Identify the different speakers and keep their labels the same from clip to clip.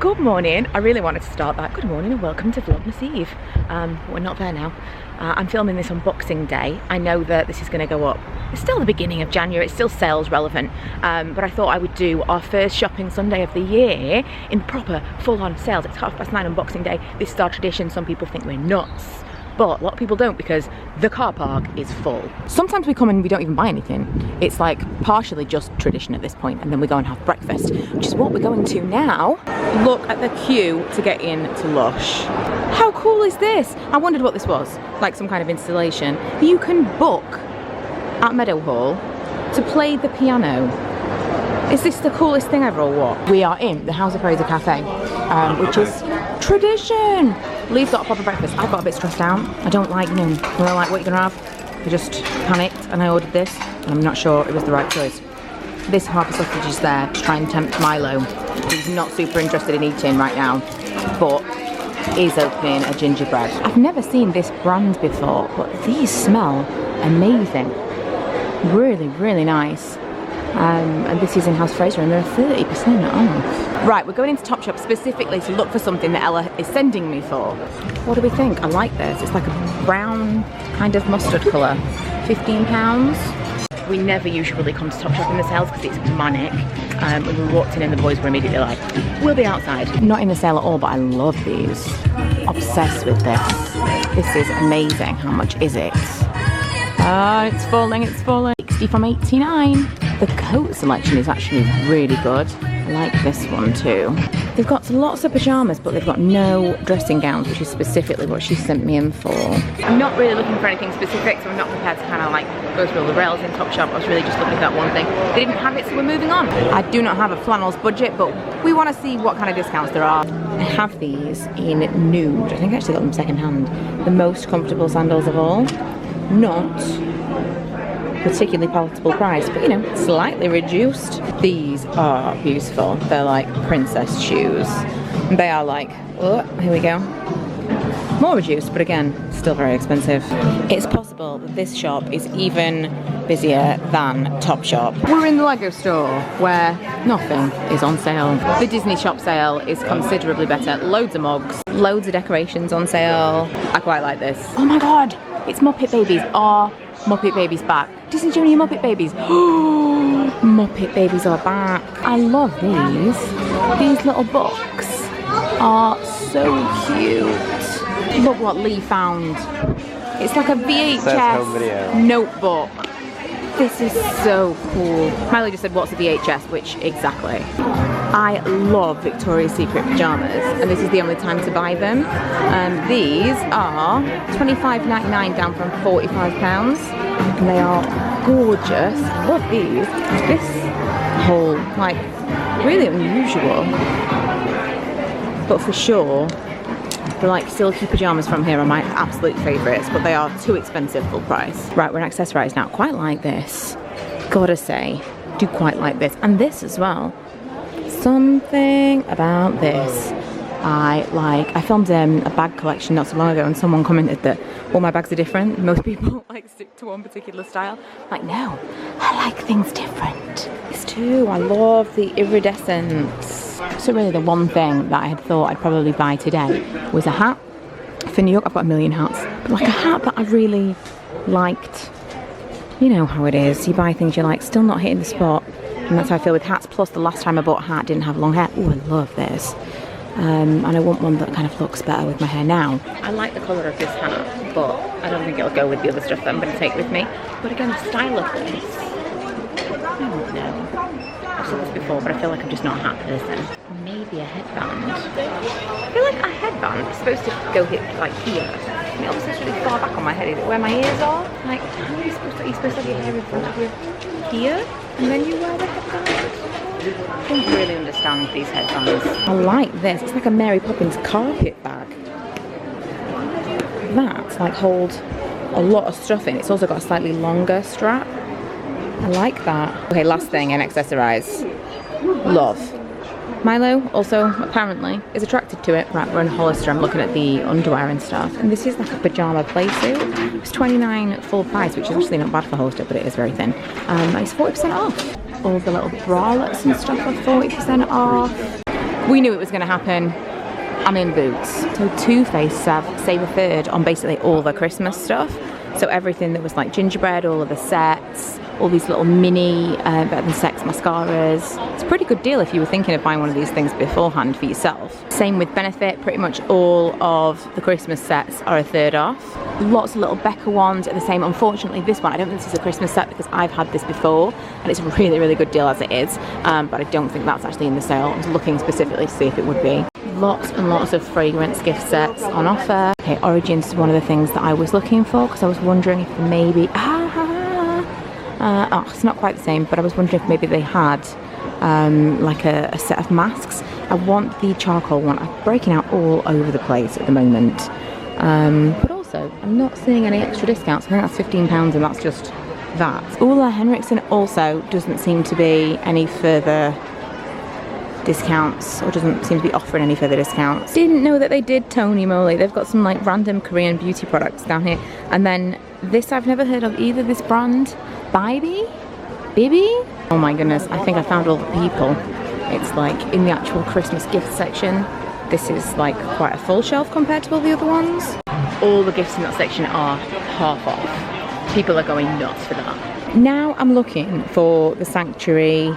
Speaker 1: Good morning. I really wanted to start that. Good morning and welcome to Vlogmas Eve. We're not there now. I'm filming this on Boxing Day. I know that this is going to go up. It's still the beginning of January. It's still sales relevant. But I thought I would do our first shopping Sunday of the year in proper full-on sales. It's 9:30 on Boxing Day. This is our tradition. Some people think we're nuts, but a lot of people don't because the car park is full. Sometimes we come and we don't even buy anything. It's like partially just tradition at this point, and then we go and have breakfast, which is what we're going to now. Look at the queue to get into Lush. How cool is this? I wondered what this was, like some kind of installation. You can book at Meadowhall to play the piano. Is this the coolest thing ever or what? We are in the House of Fraser Cafe, which is tradition. Lee's got a proper breakfast. I got a bit stressed out. I don't like, like, what you're gonna have. I just panicked and I ordered this, and I'm not sure it was the right choice. This Harper sausage is there to try and tempt Milo, who's not super interested in eating right now, but is opening a gingerbread. I've never seen this brand before, but these smell amazing. Really, really nice. And this is in House Fraser and they're 30% off. Right, we're going into Topshop specifically to look for something that Ella is sending me for. What do we think? I like this. It's like a brown kind of mustard colour. £15. We never usually come to Topshop in the sales because it's manic. When we walked in and the boys were immediately like, we'll be outside. Not in the sale at all, but I love these. Obsessed with this. This is amazing. How much is it? It's falling, it's falling. 60 from 89. The coat selection is actually really good. I like this one too. They've got lots of pyjamas, but they've got no dressing gowns, which is specifically what she sent me in for. I'm not really looking for anything specific, so I'm not prepared to kind of like go through all the rails in Topshop. I was really just looking for that one thing. They didn't have it, so we're moving on. I do not have a flannels budget, but we want to see what kind of discounts there are. I have these in nude. I think I actually got them second hand. The most comfortable sandals of all. Not particularly palatable price, but slightly reduced. These are beautiful. They're like princess shoes. They are like, oh, here we go. More reduced, but again, still very expensive. It's possible that this shop is even busier than Topshop. We're in the Lego store where nothing is on sale. The Disney shop sale is considerably better. Loads of mugs, loads of decorations on sale. I quite like this. Oh my god, it's Muppet Babies. Are Muppet Babies back? Disney Junior Muppet Babies. Muppet Babies are back. I love these. These little books are so cute. Look what Lee found. It's like a VHS notebook. This is so cool. Miley just said, what's a VHS? Which, exactly. I love Victoria's Secret pyjamas, and this is the only time to buy them. These are £25.99 down from £45, and they are gorgeous. I love these. This whole, like, really unusual, but for sure, the like silky pyjamas from here are my absolute favourites, but they are too expensive full price. Right, we're in accessorised now. Quite like this. Gotta say, do quite like this, and this as well. Something about this I like. I filmed a bag collection not so long ago, and someone commented that all my bags are different. Most people like stick to one particular style. I'm like, no, I like things different. This too, I love the iridescence. So really the one thing that I had thought I'd probably buy today was a hat. For New York, I've got a million hats, but like a hat that I really liked. You know how it is, you buy things you like, still not hitting the spot. And that's how I feel with hats. Plus, the last time I bought a hat, didn't have long hair. Oh, I love this. And I want one that kind of looks better with my hair now. I like the colour of this hat, but I don't think it'll go with the other stuff that I'm going to take with me. But again, the style of this, I don't know. I've said this before, but I feel like I'm just not a hat person. Maybe a headband. I feel like a headband is supposed to go like here. And it obviously is really far back on my head. Is it where my ears are? Like, how are you supposed to have your hair in front of you here? And then you wear the headband? I don't really understand these headbands. I like this. It's like a Mary Poppins carpet bag. That like holds a lot of stuff in. It's also got a slightly longer strap. I like that. Okay, last thing in accessorise. Love. Milo also apparently is attracted to it. Right, we're in Hollister. I'm looking at the underwear and stuff, and this is like a pyjama playsuit. It's $29 full price, which is actually not bad for Hollister, but it is very thin. It's 40% off. All the little bralettes and stuff are 40% off. We knew it was going to happen. I'm in boots. So Too Faced save a third on basically all the Christmas stuff. So everything that was like gingerbread, all of the sets, all these little mini Better Than Sex mascaras. It's a pretty good deal if you were thinking of buying one of these things beforehand for yourself. Same with Benefit, pretty much all of the Christmas sets are a third off. Lots of little Becca ones are the same. Unfortunately, this one, I don't think this is a Christmas set because I've had this before and it's a really, really good deal as it is. But I don't think that's actually in the sale. I was looking specifically to see if it would be. Lots and lots of fragrance gift sets on offer. Okay, Origins is one of the things that I was looking for because I was wondering if maybe, oh, it's not quite the same, but I was wondering if maybe they had like a set of masks. I want the charcoal one. I'm breaking out all over the place at the moment. But also, I'm not seeing any extra discounts. I think that's £15 and that's just that. Ole Henriksen also doesn't seem to be any further discounts, or doesn't seem to be offering any further discounts. Didn't know that they did, Tony Moly. They've got some like random Korean beauty products down here. And then this I've never heard of either, this brand. Bibi? Oh my goodness, I think I found all the people. It's like in the actual Christmas gift section. This is like quite a full shelf compared to all the other ones. All the gifts in that section are half off. People are going nuts for that. Now I'm looking for the Sanctuary,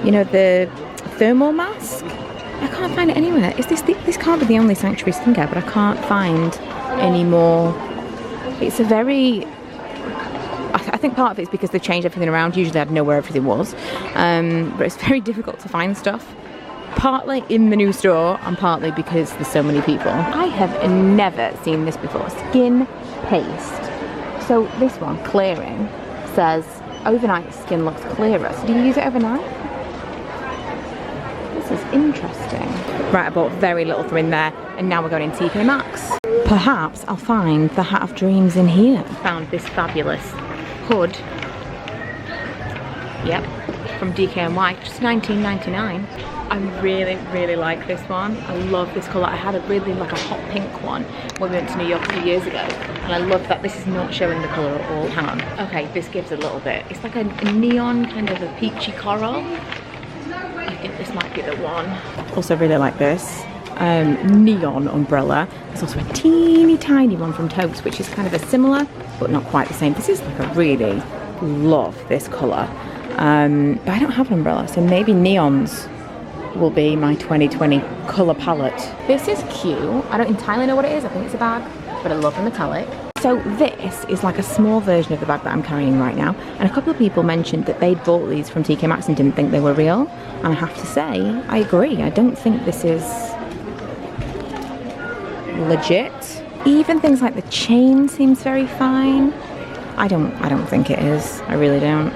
Speaker 1: you know, the thermal mask. I can't find it anywhere. Is this can't be the only Sanctuary skincare, but I can't find any more. It's a very, I think part of it is because they've changed everything around. Usually I'd know where everything was, but it's very difficult to find stuff. Partly in the new store and partly because there's so many people. I have never seen this before. Skin paste. So this one, clearing, says overnight skin looks clearer. So do you use it overnight? This is interesting. Right, I bought very little from in there and now we're going in TK Maxx. Perhaps I'll find the Hat of Dreams in here. Found this fabulous hood. Yep, from DKNY, just $19.99. I really, really like this one. I love this colour. I had a really like a hot pink one when we went to New York a few years ago. And I love that this is not showing the colour at all. Hang on. Okay, this gives a little bit. It's like a neon kind of a peachy coral. I think this might be the one. Also really like this. Neon umbrella. There's also a teeny tiny one from Toast, which is kind of a similar, but not quite the same. This is like a really love this colour. But I don't have an umbrella, so maybe neons will be my 2020 colour palette. This is cute. I don't entirely know what it is. I think it's a bag, but I love the metallic. So this is like a small version of the bag that I'm carrying right now. And a couple of people mentioned that they'd bought these from TK Maxx and didn't think they were real. And I have to say, I agree. I don't think this is legit. Even things like the chain seems very fine. I don't think it is. I really don't.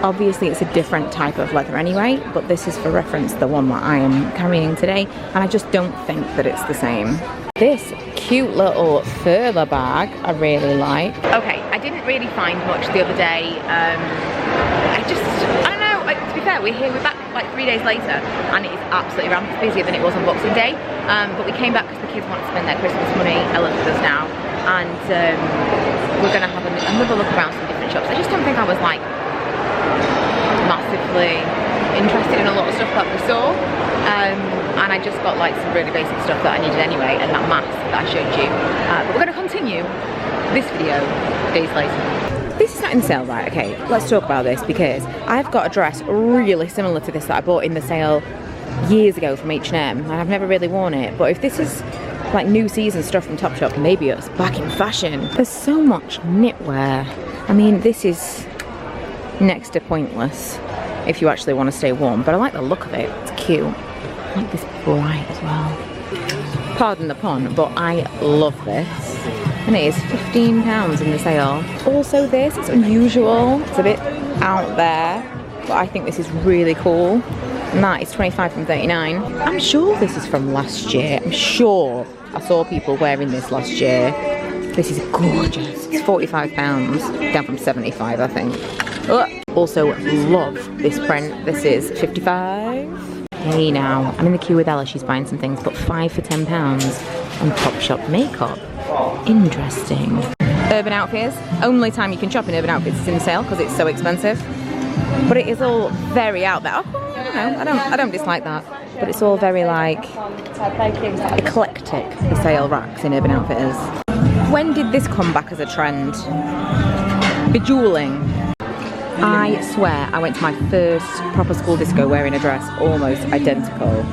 Speaker 1: Obviously it's a different type of leather anyway, but this is for reference the one that I am carrying today, and I just don't think that it's the same. This cute little further bag I really like. Okay, I didn't really find much the other day. I don't know, to be fair, we're back like 3 days later and it is absolutely rampant busier than it was on Boxing Day, but we came back because the kids want to spend their Christmas money. Ellen's with us now, and we're going to have another look around some different shops. I just don't think I was like massively interested in a lot of stuff that we saw, and I just got like some really basic stuff that I needed anyway, and that mask that I showed you. But we're going to continue this video days later. This is not in sale, right? Okay, let's talk about this because I've got a dress really similar to this that I bought in the sale years ago from H&M, and I've never really worn it. But if this is like new season stuff from Topshop, maybe it's back in fashion. There's so much knitwear. I mean, this is next to pointless if you actually want to stay warm, but I like the look of it. It's cute. I like this bright as well. Pardon the pun, but I love this. And it is £15 in the sale. Also this, it's unusual. It's a bit out there, but I think this is really cool. And that is 25 from 39. I'm sure this is from last year. I'm sure I saw people wearing this last year. This is gorgeous. It's £45, down from 75, I think. Also love this print. This is 55. Hey now, I'm in the queue with Ella. She's buying some things, but 5 for £10 on Topshop makeup. Interesting. Urban Outfitters. Only time you can shop in Urban Outfitters is in the sale because it's so expensive. But it is all very out there. Oh, know, I don't dislike that. But it's all very like eclectic, the sale racks in Urban Outfitters. When did this come back as a trend? Bejeweling. I swear I went to my first proper school disco wearing a dress almost identical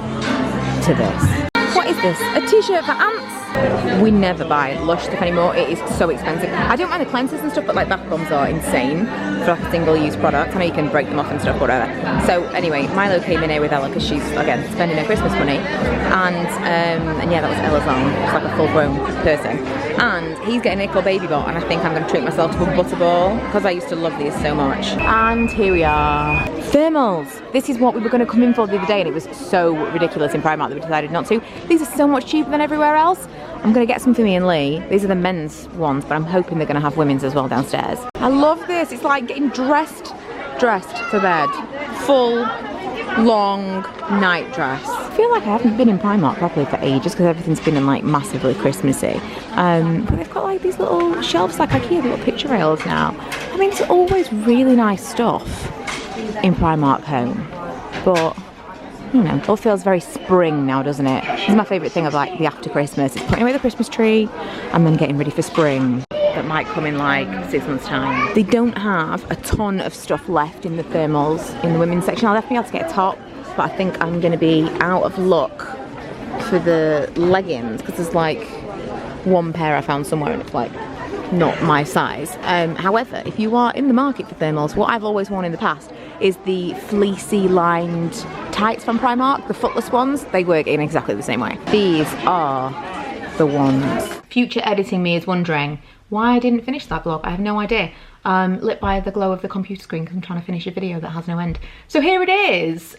Speaker 1: to this. What is this? A t-shirt for ants? We never buy Lush stuff anymore. It is so expensive. I don't mind the cleansers and stuff, but like bath bombs are insane for like a single-use product. I know you can break them off and stuff, whatever. So anyway, Milo came in here with Ella because she's, again, spending her Christmas money. And yeah, that was Ella's on. It's like a full-grown person. And he's getting a little baby bot, and I think I'm going to treat myself to a butterball because I used to love these so much. And here we are. Thermals. This is what we were going to come in for the other day, and it was so ridiculous in Primark that we decided not to. These are so much cheaper than everywhere else. I'm going to get some for me and Lee. These are the men's ones, but I'm hoping they're going to have women's as well downstairs. I love this. It's like getting dressed for bed. Full, long night dress. I feel like I haven't been in Primark properly for ages because everything's been in like massively Christmassy. But they've got like these little shelves like IKEA, little picture rails now. I mean, it's always really nice stuff in Primark Home, but you know, it all feels very spring now, doesn't it? This is my favourite thing of like the after Christmas. It's putting away the Christmas tree and then getting ready for spring. That might come in like 6 months' time. They don't have a ton of stuff left in the thermals in the women's section. I'll definitely be able to get a top, but I think I'm going to be out of luck for the leggings because there's like one pair I found somewhere and it's like not my size. However, if you are in the market for thermals, what I've always worn in the past is the fleecy lined tights from Primark, the footless ones. They work in exactly the same way. These are the ones. Future editing me is wondering why I didn't finish that vlog. I have no idea. Lit by the glow of the computer screen because I'm trying to finish a video that has no end. So here it is.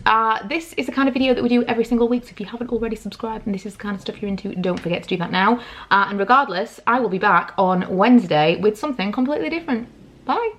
Speaker 1: This is the kind of video that we do every single week. So if you haven't already subscribed and this is the kind of stuff you're into, don't forget to do that now. And regardless, I will be back on Wednesday with something completely different. Bye.